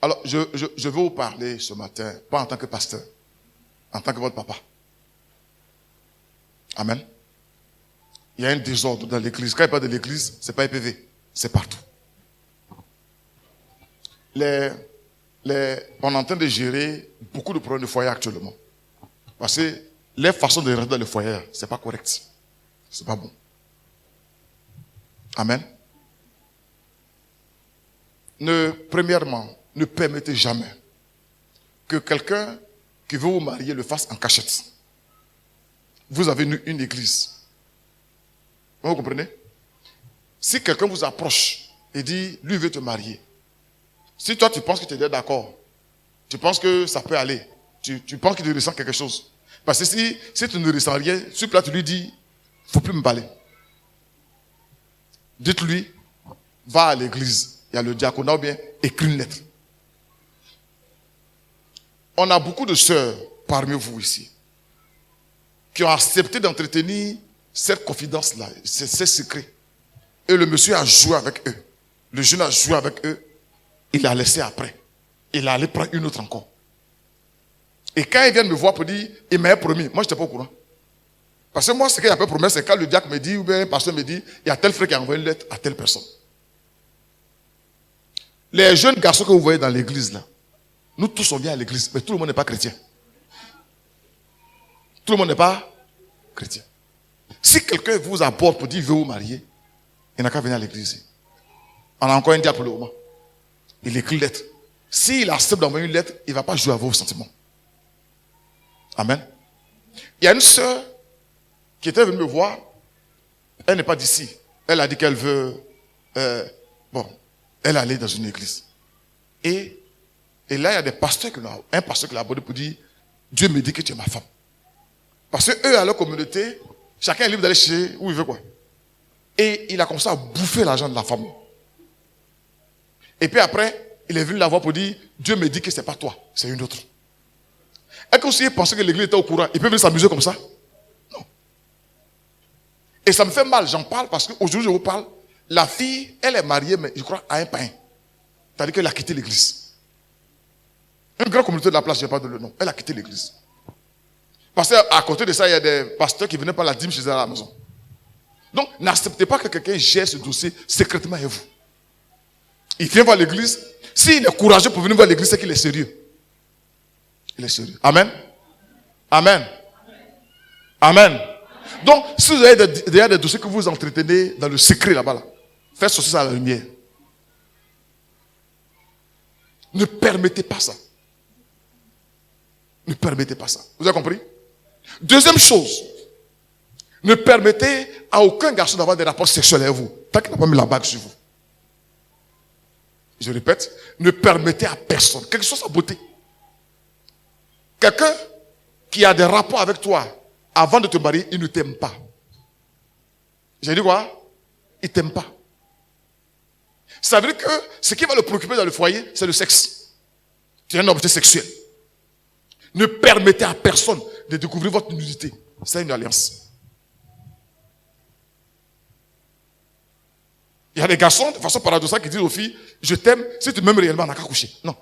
Alors, je veux vous parler ce matin, pas en tant que pasteur, en tant que votre papa. Amen. Il y a un désordre dans l'église. Quand il n'y a pas de l'église, c'est pas EPV, c'est partout. On est en train de gérer beaucoup de problèmes de foyer actuellement. Parce que les façons de rentrer dans le foyer, c'est pas correct. C'est pas bon. Amen. Premièrement, ne permettez jamais que quelqu'un qui veut vous marier le fasse en cachette. Vous avez une église. Vous comprenez? Si quelqu'un vous approche et dit, lui veut te marier, si toi tu penses que tu es d'accord, tu penses que ça peut aller, tu penses qu'il te ressent quelque chose. Parce que si tu ne ressens rien, sur place tu lui dis, il ne faut plus me parler. Dites-lui, va à l'église, il y a le diaconat ou bien écris une lettre. On a beaucoup de sœurs parmi vous ici qui ont accepté d'entretenir cette confidence-là, ces secrets. Et le monsieur a joué avec eux. Le jeune a joué avec eux. Il l'a laissé après. Il allait prendre une autre encore. Et quand ils viennent me voir pour dire, il m'a promis, moi je n'étais pas au courant. Parce que moi, ce qu'il y a pas promis, c'est quand le diacre me dit, ou bien un pasteur me dit, il y a tel frère qui a envoyé une lettre à telle personne. Les jeunes garçons que vous voyez dans l'église là, nous tous sommes bien à l'église, mais tout le monde n'est pas chrétien. Tout le monde n'est pas chrétien. Si quelqu'un vous aborde pour dire il veut vous marier, il n'a qu'à venir à l'église. On a encore un diable pour le moment. Il écrit une lettre. S'il accepte d'envoyer une lettre, il ne va pas jouer à vos sentiments. Amen. Il y a une sœur qui était venue me voir. Elle n'est pas d'ici. Elle a dit qu'elle veut... elle allait dans une église. Et là, il y a des pasteurs un pasteur qui l'a abordé pour dire, Dieu me dit que tu es ma femme. Parce que eux, à leur communauté, chacun est libre d'aller chercher où il veut quoi. Et il a commencé à bouffer l'argent de la femme. Et puis après, il est venu la voir pour dire, Dieu me dit que ce n'est pas toi, c'est une autre. Est-ce que vous pensez que l'église était au courant? Il peut venir s'amuser comme ça? Non. Et ça me fait mal, j'en parle parce qu'aujourd'hui je vous parle, la fille, elle est mariée, mais je crois à un païen. C'est-à-dire qu'elle a quitté l'église. Une grande communauté de la place, je n'ai pas de le nom. Elle a quitté l'église. Parce qu'à côté de ça, il y a des pasteurs qui venaient par la dîme chez eux à la maison. Donc, n'acceptez pas que quelqu'un gère ce dossier secrètement avec vous. Il vient voir l'église. S'il est courageux pour venir voir l'église, c'est qu'il est sérieux. Il est sérieux. Amen. Amen. Amen. Donc, si vous avez des dossiers que vous entretenez dans le secret là-bas, faites sortir ça à la lumière. Ne permettez pas ça. Ne permettez pas ça. Vous avez compris? Deuxième chose, ne permettez à aucun garçon d'avoir des rapports sexuels avec vous, tant qu'il n'a pas mis la bague sur vous. Je répète, ne permettez à personne, quelle que soit sa beauté. Quelqu'un qui a des rapports avec toi avant de te marier, il ne t'aime pas. J'ai dit quoi? Il ne t'aime pas. Ça veut dire que ce qui va le préoccuper dans le foyer, c'est le sexe. Tu es un objet sexuel. Ne permettez à personne de découvrir votre nudité. C'est une alliance. Il y a des garçons, de façon paradoxale, qui disent aux filles, je t'aime, si tu m'aimes réellement, on n'a qu'à coucher. Non.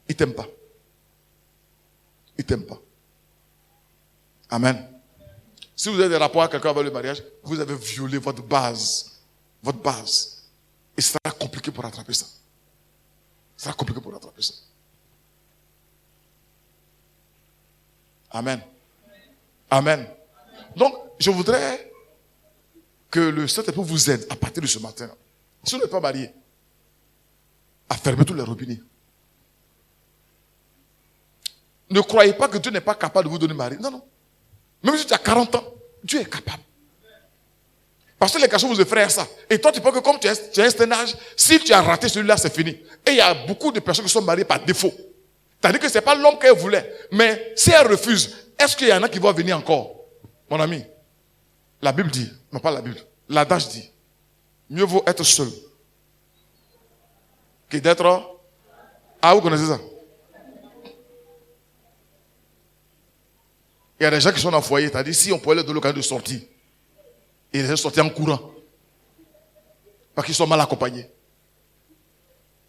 Ils ne t'aiment pas. Ils ne t'aiment pas. Amen. Si vous avez des rapports avec quelqu'un avant le mariage, vous avez violé votre base. Votre base. Et ce sera compliqué pour rattraper ça. Ce sera compliqué pour rattraper ça. Amen. Amen. Donc, je voudrais que le Saint-Esprit vous aide à partir de ce matin. Si vous n'êtes pas marié, à fermer tous les robinets. Ne croyez pas que Dieu n'est pas capable de vous donner mari. Non, non. Même si tu as 40 ans, Dieu est capable. Parce que les garçons vous effraient ça. Et toi, tu penses que comme tu as un certain âge, si tu as raté celui-là, c'est fini. Et il y a beaucoup de personnes qui sont mariées par défaut. C'est-à-dire que ce n'est pas l'homme qu'elle voulait. Mais si elle refuse, est-ce qu'il y en a qui vont venir encore? Mon ami, la Bible dit, non pas la Bible, l'adage dit, mieux vaut être seul que d'être... Ah, vous connaissez ça? Il y a des gens qui sont dans le foyer, c'est-à-dire si on pouvait leur donner l'occasion de sortir, ils sont sortis en courant. Parce qu'ils sont mal accompagnés.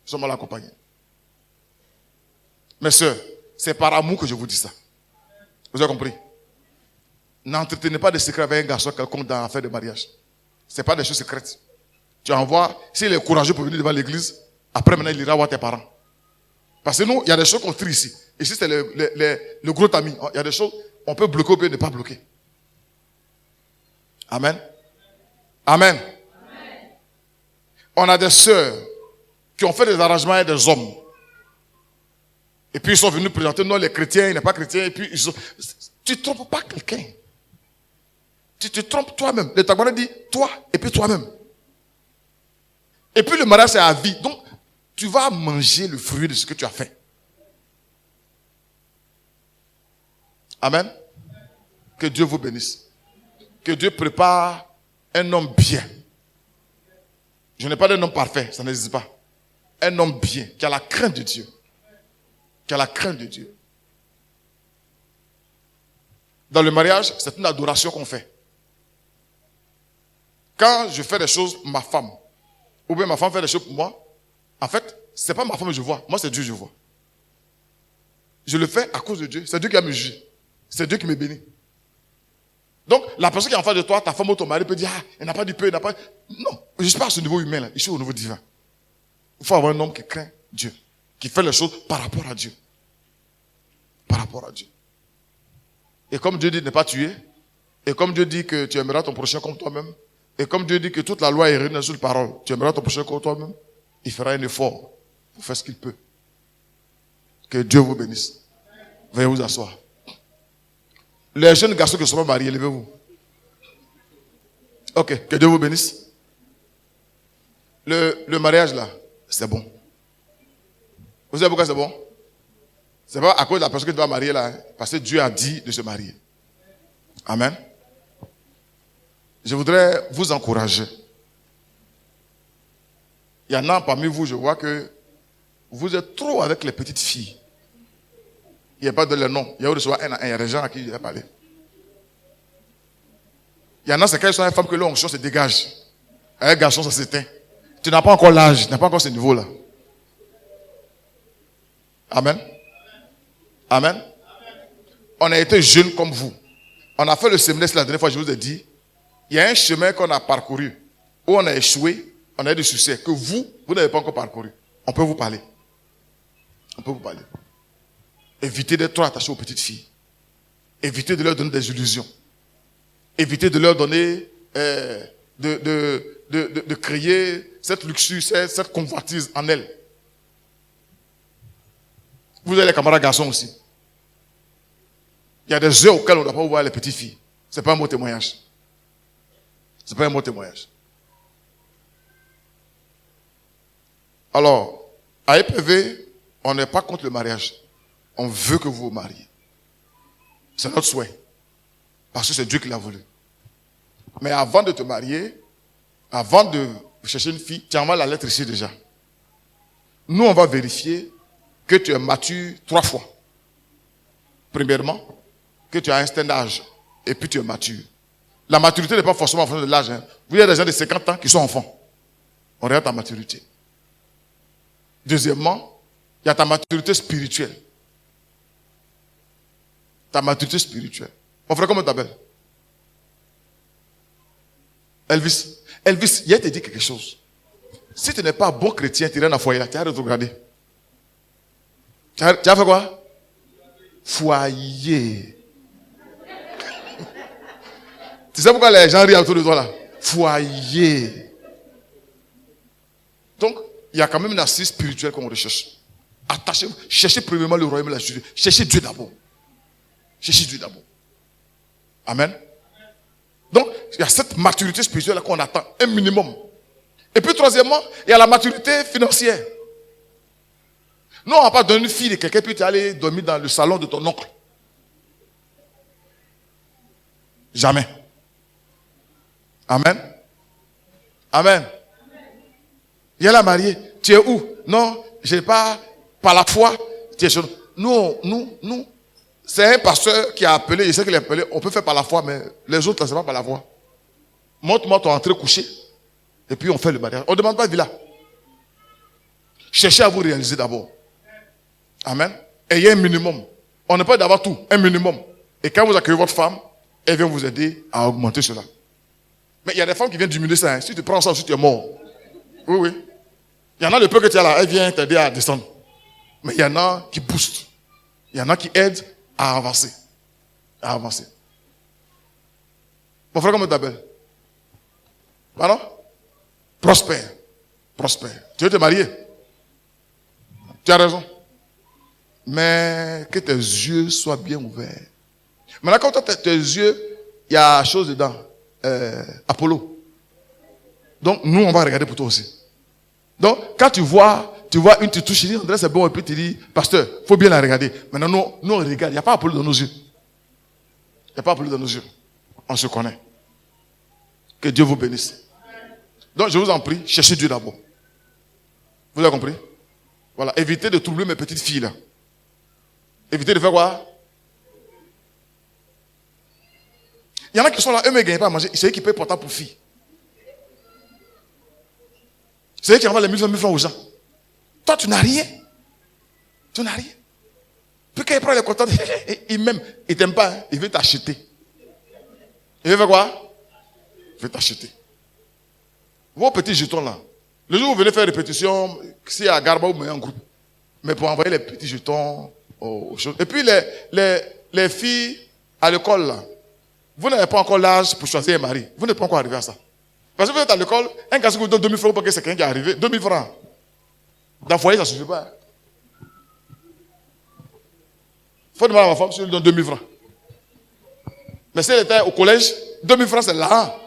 Ils sont mal accompagnés. Mes sœurs, c'est par amour que je vous dis ça. Vous avez compris? N'entretenez pas de secrets avec un garçon quelconque dans l'affaire de mariage. Ce n'est pas des choses secrètes. Tu envoies, s'il est courageux pour venir devant l'église, après maintenant il ira voir tes parents. Parce que nous, il y a des choses qu'on trie ici. Ici c'est le gros tamis. Il y a des choses, on peut bloquer ou peut ne pas bloquer. Amen. Amen. On a des sœurs qui ont fait des arrangements avec des hommes. Et puis ils sont venus présenter, non, les chrétiens, il n'est pas chrétien. Et puis ils sont... Tu ne trompes pas quelqu'un. Tu te trompes toi-même. Le Tagwana dit toi et puis toi-même. Et puis le mariage c'est à vie. Donc tu vas manger le fruit de ce que tu as fait. Amen. Que Dieu vous bénisse. Que Dieu prépare un homme bien. Je n'ai pas d'un homme parfait, ça n'existe pas. Un homme bien, qui a la crainte de Dieu. Qui a la crainte de Dieu. Dans le mariage, c'est une adoration qu'on fait. Quand je fais des choses pour ma femme, ou bien ma femme fait des choses pour moi, en fait, c'est pas ma femme que je vois, moi c'est Dieu que je vois. Je le fais à cause de Dieu, c'est Dieu qui a me jugé. C'est Dieu qui me bénit. Donc, la personne qui est en face de toi, ta femme ou ton mari peut dire, ah, elle n'a pas du peu, elle n'a pas... Non, je ne suis pas à ce niveau humain là, je suis au niveau divin. Il faut avoir un homme qui craint Dieu, qui fait les choses par rapport à Dieu. Par rapport à Dieu. Et comme Dieu dit de ne pas tuer, et comme Dieu dit que tu aimeras ton prochain comme toi-même, et comme Dieu dit que toute la loi est réunie sur la parole, tu aimeras ton prochain comme toi-même, il fera un effort pour faire ce qu'il peut. Que Dieu vous bénisse. Veuillez vous asseoir. Les jeunes garçons qui ne sont pas mariés, levez-vous. Ok, que Dieu vous bénisse. Le mariage là, c'est bon. Vous savez pourquoi c'est bon? C'est pas à cause de la personne que tu vas marier là, parce que Dieu a dit de se marier. Amen. Je voudrais vous encourager. Il y en a parmi vous, je vois que vous êtes trop avec les petites filles. Il n'y a pas de leur nom. Il y a il y a des gens à qui il a parlé. Il y en a, c'est quand ils sont une femme que l'onction se dégage. Un garçon, ça s'éteint. Tu n'as pas encore l'âge, tu n'as pas encore ce niveau-là. Amen. Amen. On a été jeunes comme vous. On a fait le séminaire la dernière fois, je vous ai dit. Il y a un chemin qu'on a parcouru, où on a échoué, on a eu du succès, que vous n'avez pas encore parcouru. On peut vous parler. On peut vous parler. Évitez d'être trop attaché aux petites filles. Évitez de leur donner des illusions. Évitez de leur donner, de créer cette luxure, cette convoitise en elles. Vous avez les camarades garçons aussi. Il y a des heures auxquelles on ne doit pas voir les petites filles. Ce n'est pas un mot témoignage. Ce n'est pas un mot témoignage. Alors, à EPV, on n'est pas contre le mariage. On veut que vous vous mariez. C'est notre souhait. Parce que c'est Dieu qui l'a voulu. Mais avant de te marier, avant de chercher une fille, tu envoies la lettre ici déjà. Nous, on va vérifier que tu es mature 3 fois. Premièrement, que tu as un certain âge. Et puis tu es mature. La maturité n'est pas forcément en fonction de l'âge. Vous avez des gens de 50 ans qui sont enfants. On regarde ta maturité. Deuxièmement, il y a ta maturité spirituelle. Ta maturité spirituelle. Mon frère, comment tu t'appelles? Elvis. Elvis, il a te dit quelque chose. Si tu n'es pas bon chrétien, tu irais dans le foyer là, tu as rétrogradé. Tu as fait quoi? Foyer. Tu sais pourquoi les gens rient autour de toi là? Foyer. Donc, il y a quand même une assise spirituelle qu'on recherche. Attachez-vous. Cherchez premièrement le royaume de la Jésus. Cherchez Dieu d'abord. Cherchez Dieu d'abord. Amen. Donc, il y a cette maturité spirituelle qu'on attend, un minimum. Et puis, troisièmement, il y a la maturité financière. Non, on ne va pas donner une fille de quelqu'un, puis tu es allé dormir dans le salon de ton oncle. Jamais. Amen. Amen. Il y a la mariée. Tu es où? Non, je n'ai pas, par la foi. Tu es chez nous. Nous. C'est un pasteur qui a appelé, je sais qu'il a appelé, on peut faire par la foi, mais les autres, là, ce n'est pas par la foi. Montre-moi ton entrée couchée. Et puis on fait le mariage. On ne demande pas de villa. Cherchez à vous réaliser d'abord. Amen. Ayez un minimum. On n'est pas d'avoir tout, un minimum. Et quand vous accueillez votre femme, elle vient vous aider à augmenter cela. Mais il y a des femmes qui viennent diminuer ça. Hein. Si tu prends ça, ensuite tu es mort. Oui, oui. Il y en a le peu que tu as là, elle vient t'aider à descendre. Mais il y en a qui boostent. Il y en a qui aident à avancer. À avancer. Mon frère, comment tu t'appelles? Pardon? Prosper. Prosper. Tu veux te marier? Tu as raison. Mais que tes yeux soient bien ouverts. Maintenant, quand tes yeux, il y a chose dedans. Apollo. Donc, nous, on va regarder pour toi aussi. Donc, quand tu vois une, tu touches, tu dis, André, c'est bon, et puis tu dis, pasteur, il faut bien la regarder. Maintenant, nous on regarde. Il n'y a pas Apollo dans nos yeux. Il n'y a pas Apollo dans nos yeux. On se connaît. Que Dieu vous bénisse. Donc, je vous en prie, cherchez Dieu d'abord. Vous avez compris? Voilà. Évitez de troubler mes petites filles là. Évitez de faire quoi? Il y en a qui sont là, eux ne gagnent pas à manger. C'est eux qui payent portable pour filles. C'est eux qui envoient les 1000 francs aux gens. Toi, tu n'as rien. Tu n'as rien. Puis quand il prend les contents, il m'aime. Il ne t'aime pas, hein? Il veut t'acheter. Il veut faire quoi? Il veut t'acheter. Vos petits jetons là. Le jour où vous venez faire répétition, si à Garba, vous mettez un groupe. Mais pour envoyer les petits jetons aux choses. Et puis les filles à l'école là, vous n'avez pas encore l'âge pour choisir un mari. Vous n'êtes pas encore arrivé à ça. Parce que vous êtes à l'école, un gars qui vous donne 2000 francs parce que c'est quelqu'un qui est arrivé. 2000 francs. Dans le foyer, ça ne suffit pas. Il faut demander à ma femme si elle lui donne 2000 francs. Mais si elle était au collège, 2000 francs c'est là.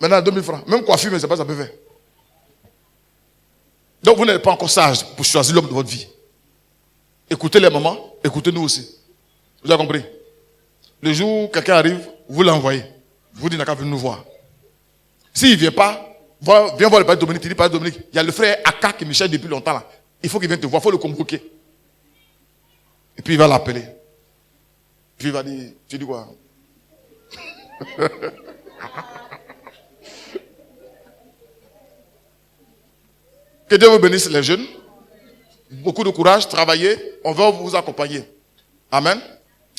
Maintenant, 2000 francs. Même coiffure, mais c'est pas ça peut faire. Donc, vous n'êtes pas encore sage pour choisir l'homme de votre vie. Écoutez les mamans, écoutez-nous aussi. Vous avez compris? Le jour où quelqu'un arrive, vous l'envoyez. Vous dites, n'a qu'à venir nous voir. S'il ne vient pas, viens voir le père Dominique. Tu dis, père Dominique, il y a le frère Aka qui me cherche depuis longtemps là. Il faut qu'il vienne te voir, il faut le convoquer. Et puis il va l'appeler. Puis il va dire, tu dis quoi? Que Dieu vous bénisse les jeunes. Beaucoup de courage, travaillez. On va vous accompagner. Amen.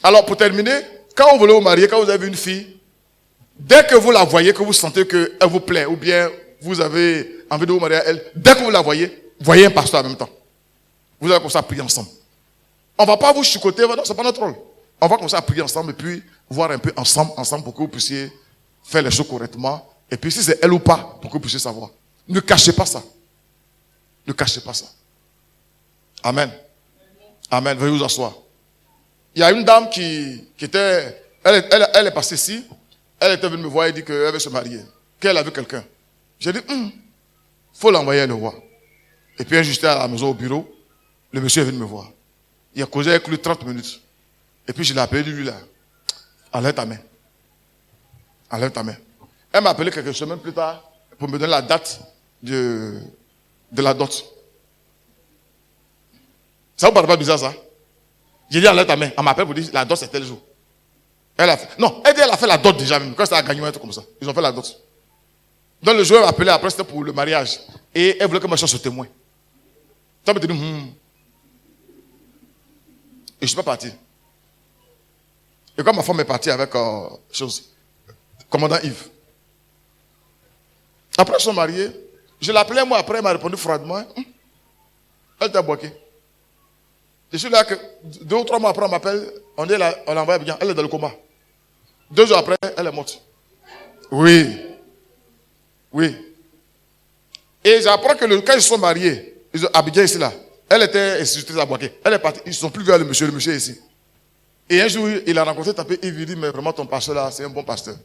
Alors pour terminer, quand vous voulez vous marier, quand vous avez une fille, dès que vous la voyez, que vous sentez qu'elle vous plaît, ou bien vous avez envie de vous marier à elle, dès que vous la voyez, voyez un pasteur en même temps. Vous allez commencer à prier ensemble. On ne va pas vous chicoter, non, ce n'est pas notre rôle. On va commencer à prier ensemble et puis voir un peu ensemble pour que vous puissiez faire les choses correctement. Et puis si c'est elle ou pas, pour que vous puissiez savoir. Ne cachez pas ça. Ne cachez pas ça. Amen. Amen. Veuillez vous asseoir. Il y a une dame qui était... Elle est passée ici. Elle était venue me voir et dit qu'elle veut se marier. Qu'elle a vu quelqu'un. J'ai dit, faut l'envoyer le voir. Et puis j'étais à la maison au bureau. Le monsieur est venu me voir. Il a causé avec lui 30 minutes. Et puis je l'ai appelé, lui là. Enlève ta main. Enlève ta main. Elle m'a appelé quelques semaines plus tard pour me donner la date de la dot. Ça vous paraît pas bizarre ça? J'ai dit enlève ta main. Elle m'appelle pour dire la dot c'est tel jour. Elle a fait. Non, elle a fait la dot déjà même. Quand c'était à gagner un truc comme ça. Ils ont fait la dot. Donc le joueur m'a appelé après, c'était pour le mariage. Et elle voulait que moi je sois ce témoin. Ça me dit, Et je ne suis pas parti. Et quand ma femme est partie avec commandant Yves. Après, ils sont mariés. Je l'appelais moi après, elle m'a répondu froidement. Elle t'a bloqué. Je suis là que 2 ou 3 mois après, on m'appelle. On l'envoie bien. Elle est dans le coma. 2 jours après, elle est morte. Oui. Oui. Et j'apprends que quand ils sont mariés, ils ont Abidjan ici là. Elle était institutrice à Boaké. Elle est partie. Ils ne sont plus vers le monsieur est ici. Et un jour, il a rencontré, tapé, il lui dit, mais vraiment ton pasteur là, c'est un bon pasteur.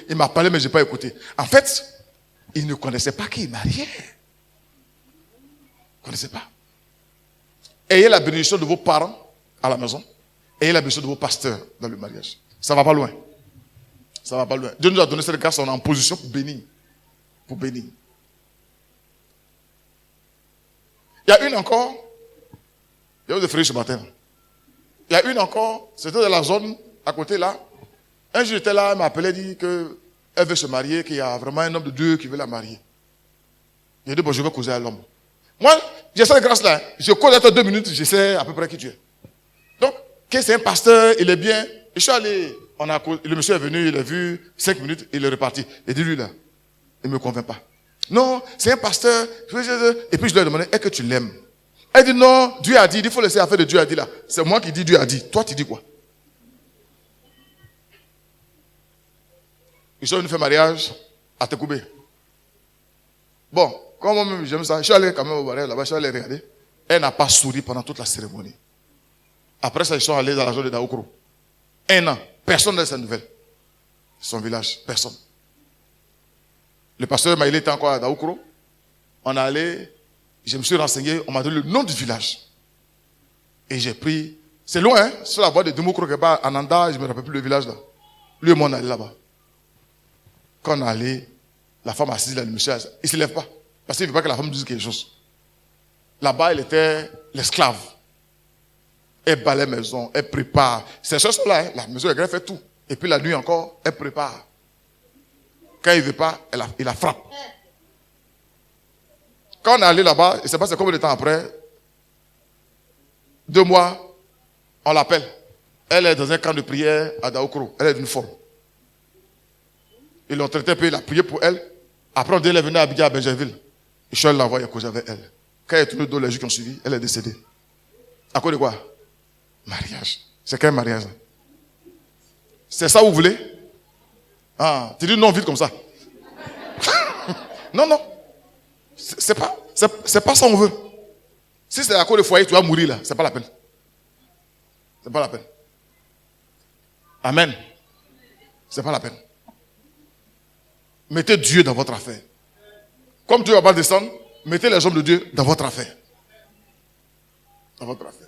Il m'a parlé, mais je n'ai pas écouté. En fait, il ne connaissait pas qui il mariait. Il ne connaissait pas. Ayez la bénédiction de vos parents à la maison. Ayez la bénédiction de vos pasteurs dans le mariage. Ça ne va pas loin. Ça ne va pas loin. Dieu nous a donné cette grâce, on est en position pour bénir. Pour bénir. Il y a une encore. Il y a eu frères ce matin. Il y a une encore. C'était dans la zone à côté là. Un jour j'étais là, elle m'a appelé, dit qu'elle veut se marier, qu'il y a vraiment un homme de Dieu qui veut la marier. J'ai dit, bon, je vais causer à l'homme. Moi, j'ai cette grâce-là. Je connais 2 minutes, je sais à peu près qui tu es. Donc, que c'est un pasteur, il est bien. Je suis allé, le monsieur est venu, il a vu 5 minutes, il est reparti. Il dit, lui là, il ne me convainc pas. Non, c'est un pasteur. Et puis je lui ai demandé, est-ce que tu l'aimes? Elle dit, non, Dieu a dit, il faut laisser affaire de Dieu a dit là. C'est moi qui dis Dieu a dit. Toi, tu dis quoi? Ils sont venus faire mariage à Tekoubé. Bon, comme moi-même j'aime ça, je suis allé quand même au mariage là-bas, je suis allé regarder. Elle n'a pas souri pendant toute la cérémonie. Après ça, ils sont allés dans la zone de Daoukro. 1 an, personne n'a sa nouvelle. Son village, personne. Le pasteur Maïlé était encore à Daoukro. On est allé, je me suis renseigné, on m'a donné le nom du village. Et j'ai pris, c'est loin, hein, sur la voie de Demoukro, en Anda, je ne me rappelle plus le village là. Lui et moi, on est allé là-bas. Quand on est allé, la femme assise là, le monsieur, il ne se lève pas. Parce qu'il ne veut pas que la femme dise quelque chose. Là-bas, elle était l'esclave. Elle balaye la maison, elle prépare. C'est ce là, hein, la maison, elle fait tout. Et puis la nuit encore, elle prépare. Quand il ne veut pas, il la frappe. Quand on est allé là-bas, il ne sait pas c'est combien de temps après, 2 mois, on l'appelle. Elle est dans un camp de prière à Daoukro. Elle est d'une forme. Ils l'ont traité, puis il a prié pour elle. Après, on dit, elle est venue à Abidjan, à Benjerville. Je suis allé la voir, il a causé avec elle. Quand elle est tournée dans les jours qui ont suivi, elle est décédée. À cause de quoi? Mariage. C'est quel mariage? C'est ça que vous voulez? Ah, tu dis non vite comme ça. Non, non. C'est pas ça qu'on veut. Si c'est à cause du foyer, tu vas mourir là. C'est pas la peine. C'est pas la peine. Amen. C'est pas la peine. Mettez Dieu dans votre affaire. Comme Dieu ne va pas descendre, mettez les hommes de Dieu dans votre affaire. Dans votre affaire.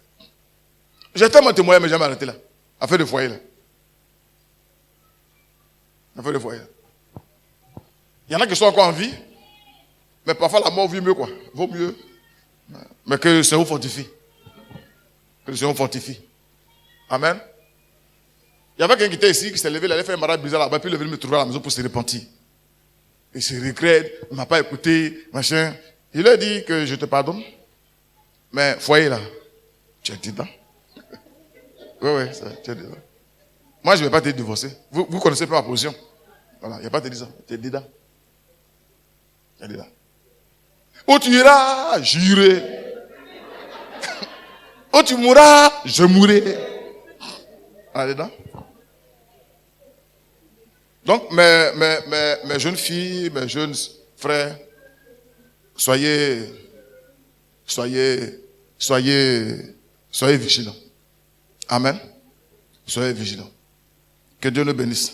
J'ai tellement témoigné, mais j'ai jamais arrêté là. Affaire de foyer là. Affaire de foyer. Il y en a qui sont encore en vie, mais parfois la mort vaut mieux quoi. Vaut mieux. Mais que le Seigneur fortifie. Que le Seigneur fortifie. Amen. Il y avait quelqu'un qui était ici, qui s'est levé, il allait faire un mariage bizarre là-bas, puis il est venu me trouver à la maison pour se repentir. Il se regrette, il ne m'a pas écouté, machin. Il a dit que je te pardonne. Mais foyer là, tu es dedans. Oui, tu es dedans. Moi, je ne vais pas te divorcer. Vous connaissez pas ma position. Voilà, il n'y a pas te dire ça. Tu es dedans. Tu es dedans. Où tu iras, j'irai. Où tu mourras, je mourrai. Voilà, dedans. Donc, mes jeunes filles, mes jeunes frères, soyez vigilants. Amen. Soyez vigilants. Que Dieu nous bénisse.